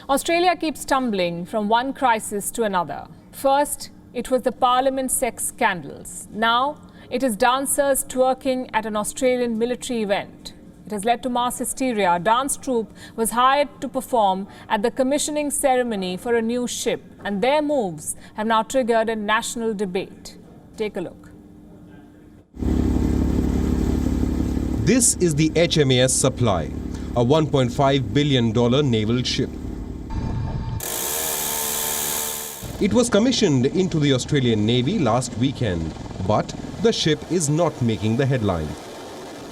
Australia keeps stumbling from one crisis to another. First, it was the Parliament sex scandals. Now, it is dancers twerking at an Australian military event. It has led to mass hysteria. A dance troupe was hired to perform at the commissioning ceremony for a new ship, and their moves have now triggered a national debate. Take a look. This is the HMAS Supply, a $1.5 billion naval ship. It was commissioned into the Australian Navy last weekend, but the ship is not making the headline.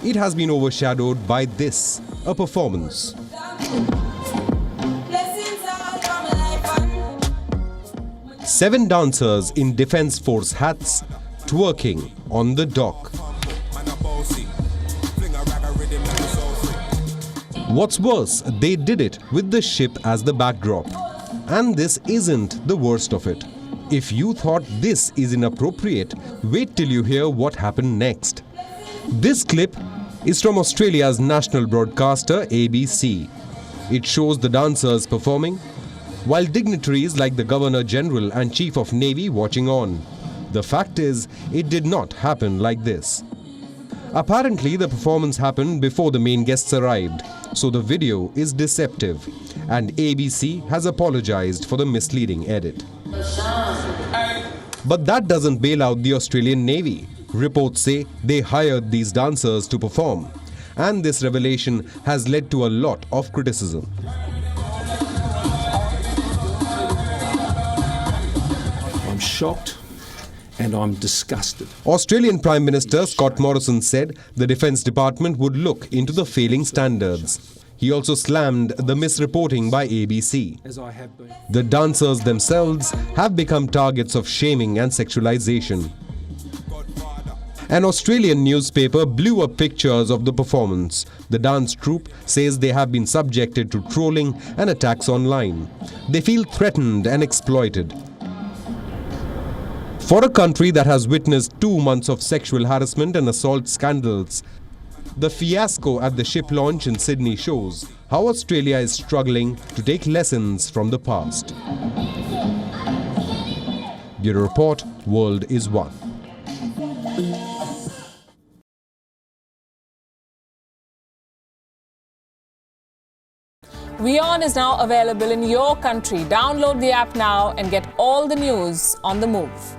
It has been overshadowed by this, a performance. 7 dancers in Defence Force hats twerking on the dock. What's worse, they did it with the ship as the backdrop. And this isn't the worst of it. If you thought this is inappropriate, wait till you hear what happened next. This clip is from Australia's national broadcaster ABC. It shows the dancers performing, while dignitaries like the Governor-General and Chief of Navy watching on. The fact is, it did not happen like this. Apparently, the performance happened before the main guests arrived, so the video is deceptive, and ABC has apologized for the misleading edit. But that doesn't bail out the Australian Navy. Reports say they hired these dancers to perform, and this revelation has led to a lot of criticism. I'm shocked and I'm disgusted. Australian Prime Minister Scott Morrison said the Defence Department would look into the failing standards. He also slammed the misreporting by ABC. The dancers themselves have become targets of shaming and sexualization. An Australian newspaper blew up pictures of the performance. The dance troupe says they have been subjected to trolling and attacks online. They feel threatened and exploited. For a country that has witnessed 2 months of sexual harassment and assault scandals, the fiasco at the ship launch in Sydney shows how Australia is struggling to take lessons from the past. Bureau Report, World is One. WION is now available in your country. Download the app now and get all the news on the move.